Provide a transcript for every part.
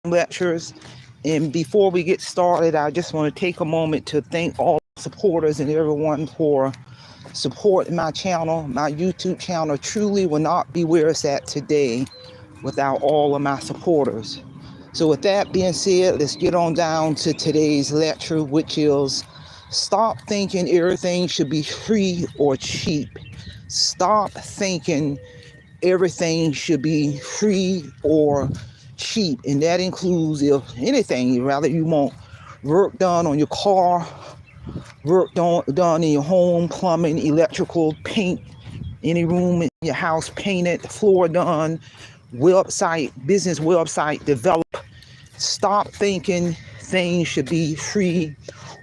lectures. And before we get started, I just want to take a moment to thank all supporters and everyone for supporting my channel. My YouTube channel truly will not be where it's at today without all of my supporters. So with that being said, let's get on down to today's lecture, which is stop thinking everything should be free or cheap. Stop thinking everything should be free or cheap. And that includes, if anything, rather you want work done on your car, work done in your home, plumbing, electrical, paint, any room in your house painted, floor done, website, business website develop. Stop thinking things should be free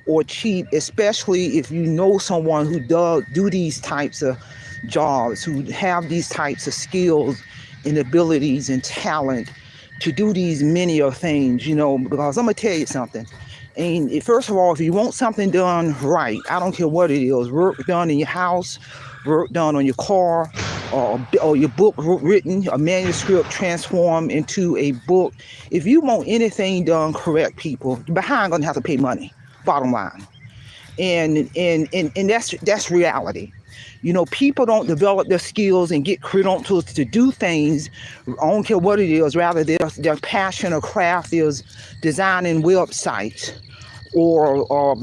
or cheap, especially if you know someone who do these types of jobs, who have these types of skills and abilities and talent to do these many of things, because I'm gonna tell you something. And first of all, if you want something done right, I don't care what it is, work done in your house, work done on your car, or your book written, a manuscript transformed into a book. If you want anything done correct, people, you're behind gonna have to pay money, bottom line. And that's reality. People don't develop their skills and get credentials to do things. I don't care what it is. Rather, their passion or craft is designing websites or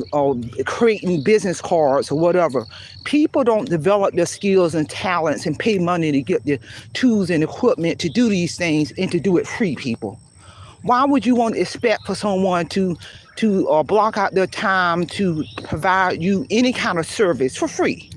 creating business cards or whatever. People don't develop their skills and talents and pay money to get the tools and equipment to do these things and to do it free, people. Why would you want to expect for someone to block out their time to provide you any kind of service for free?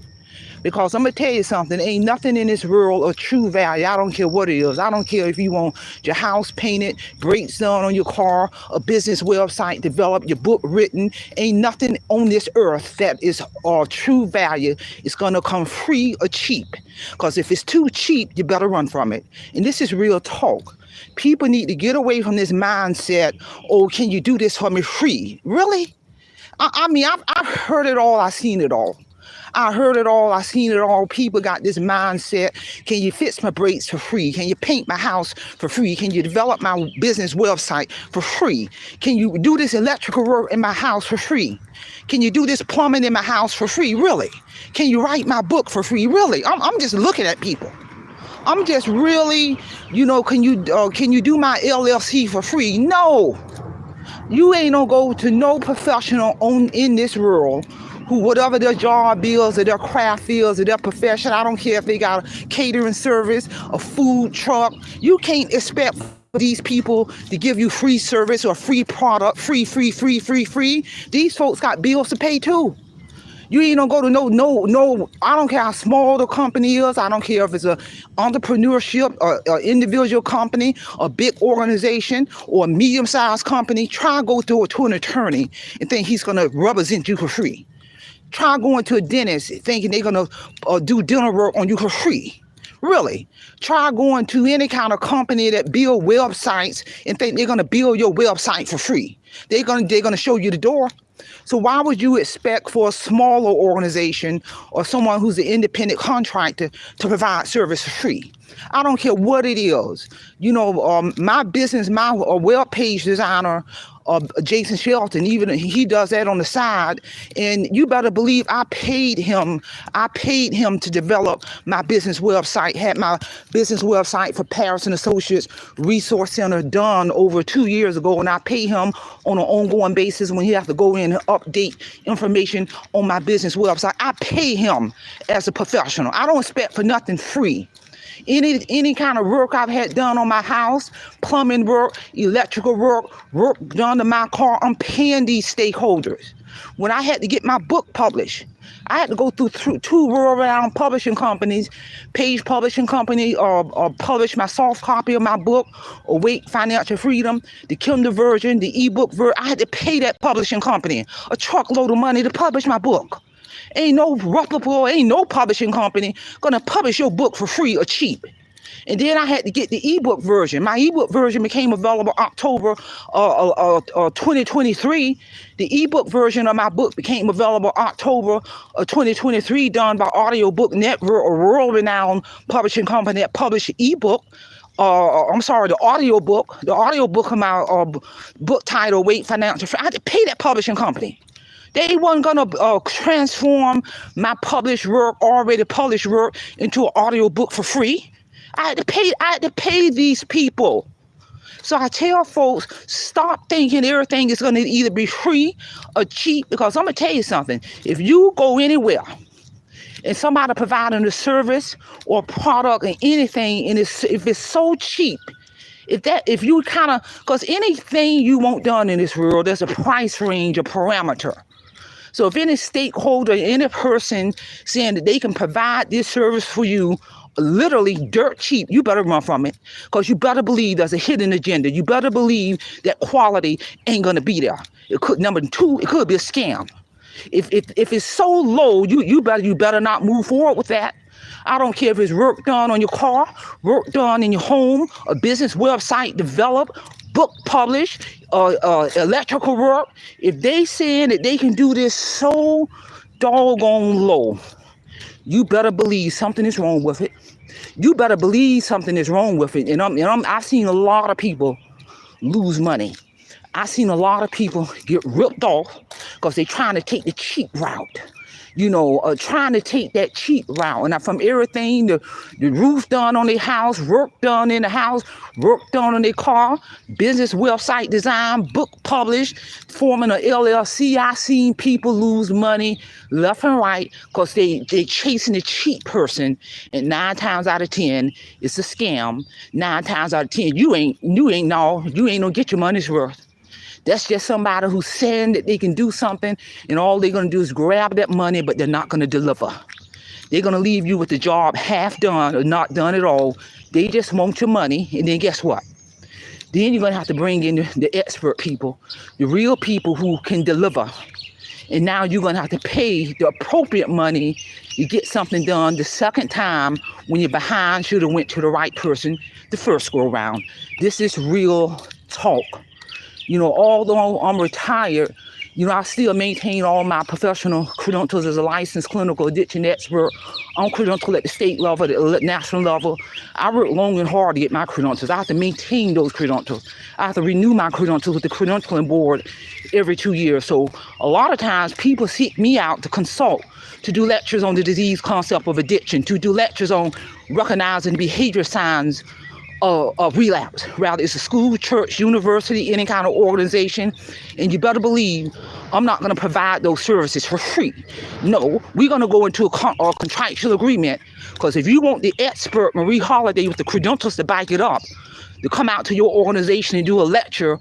Because I'm going to tell you something, ain't nothing in this world of true value. I don't care what it is. I don't care if you want your house painted, brakes done on your car, a business website developed, your book written. Ain't nothing on this earth that is true value. It's going to come free or cheap. Because if it's too cheap, you better run from it. And this is real talk. People need to get away from this mindset, oh, can you do this for me free? Really? I mean, I've heard it all. I've seen it all. I heard it all. I seen it all. People got this mindset. Can you fix my brakes for free? Can you paint my house for free? Can you develop my business website for free? Can you do this electrical work in my house for free? Can you do this plumbing in my house for free? Really? Can you write my book for free? Really? I'm just looking at people. I'm just really, can you do my LLC for free? No. You ain't gonna go to no professional in this world who, whatever their job is or their craft is or their profession, I don't care if they got a catering service, a food truck, you can't expect these people to give you free service or free product, free. These folks got bills to pay too. You ain't gonna go to no, I don't care how small the company is. I don't care if it's a entrepreneurship or individual company, a big organization or a medium-sized company. Try go to an attorney and think he's gonna represent you for free. Try going to a dentist thinking they're gonna do dental work on you for free. Really? Try going to any kind of company that build websites and think they're gonna build your website for free. They're gonna show you the door. So why would you expect for a smaller organization or someone who's an independent contractor to provide service for free? I don't care what it is. My business, my web page designer, Jason Shelton, even he does that on the side. And you better believe I paid him to develop my business website, had my business website for Paris and Associates Resource Center done over 2 years ago. And I pay him on an ongoing basis when he has to go in and update information on my business website. I pay him as a professional. I don't expect for nothing free. Any kind of work I've had done on my house, plumbing work, electrical work done to my car, I'm paying these stakeholders. When I had to get my book published, I had to go through two world-renowned publishing companies, Page Publishing Company, or publish my soft copy of my book, Awake Financial Freedom, the Kindle version, the ebook version. I had to pay that publishing company a truckload of money to publish my book. Ain't no reputable, ain't no publishing company gonna publish your book for free or cheap. And then I had to get the ebook version. My ebook version became available October 2023. The ebook version of my book became available October 2023, done by Audiobook Network, a world-renowned publishing company that published ebook. I'm sorry, the audio book of my book title, Wait Financial Freedom. I had to pay that publishing company. They wasn't gonna transform my published work, already published work, into an audio book for free. I had to pay these people. So I tell folks, stop thinking everything is gonna either be free or cheap, because I'm gonna tell you something. If you go anywhere and somebody providing a service or product or anything, and if it's so cheap, if you kind of, because anything you want done in this world, there's a price range, a parameter. So if any stakeholder, any person saying that they can provide this service for you literally dirt cheap, you better run from it, because you better believe there's a hidden agenda. You better believe that quality ain't gonna be there. It could, number two, it could be a scam. If it's so low, you better not move forward with that. I don't care if it's work done on your car, work done in your home, a business website developed, book published, electrical work. If they saying that they can do this so doggone low, you better believe something is wrong with it. You better believe something is wrong with it. And I've seen a lot of people lose money. I've seen a lot of people get ripped off because they're trying to take the cheap route. Trying to take that cheap route. And from everything, the roof done on their house, work done in the house, work done on their car, business website design, book published, forming an LLC. I seen people lose money left and right because they chasing the cheap person. And 9 times out of 10, it's a scam. 9 times out of 10, you ain't gonna get your money's worth. That's just somebody who's saying that they can do something, and all they're going to do is grab that money, but they're not going to deliver. They're going to leave you with the job half done or not done at all. They just want your money, and then guess what? Then you're going to have to bring in the expert people, the real people who can deliver. And now you're going to have to pay the appropriate money to get something done the second time when you're behind, should have went to the right person the first go around. This is real talk. Although I'm retired, I still maintain all my professional credentials as a licensed clinical addiction expert. I'm credentialed at the state level, the national level. I work long and hard to get my credentials. I have to maintain those credentials. I have to renew my credentials with the credentialing board every 2 years. So a lot of times people seek me out to consult, to do lectures on the disease concept of addiction, to do lectures on recognizing behavior signs of relapse. Rather, it's a school, church, university, any kind of organization. And you better believe I'm not going to provide those services for free. No, we're going to go into a contractual agreement, because if you want the expert Marie Holiday with the credentials to back it up, to come out to your organization and do a lecture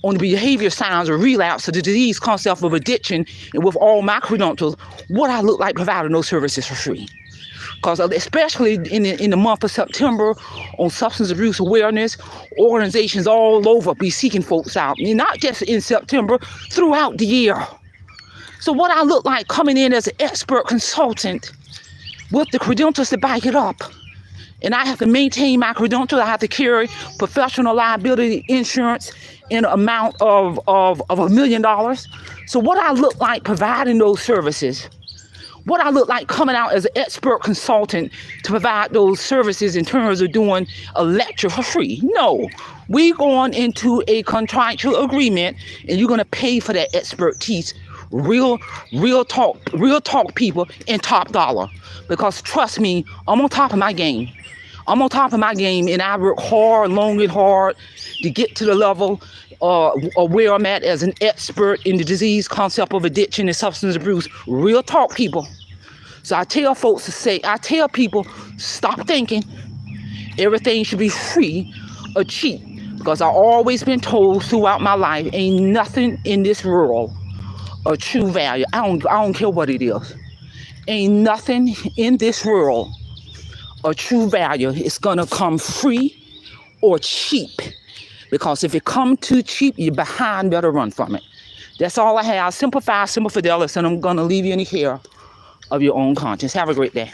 on the behavior signs of relapse of the disease concept of addiction, and with all my credentials, what I look like providing those services for free. Because especially in the month of September, on substance abuse awareness, organizations all over be seeking folks out. And not just in September, throughout the year. So what I look like coming in as an expert consultant with the credentials to back it up. And I have to maintain my credentials. I have to carry professional liability insurance in an amount of $1 million. So what I look like providing those services, what I look like coming out as an expert consultant to provide those services in terms of doing a lecture for free. No, we're going into a contractual agreement, and you're going to pay for that expertise. Real talk people in top dollar. Because trust me, I'm on top of my game. I'm on top of my game, and I work hard, long and hard to get to the level of where I'm at as an expert in the disease concept of addiction and substance abuse. Real talk, people. So I tell people, stop thinking everything should be free or cheap. Because I've always been told throughout my life, ain't nothing in this world of true value. I don't care what it is. Ain't nothing in this world of true value. It's gonna come free or cheap. Because if it come too cheap, you're behind, better run from it. That's all I have. Simple Fidelis, and I'm gonna leave you in the care of your own conscience. Have a great day.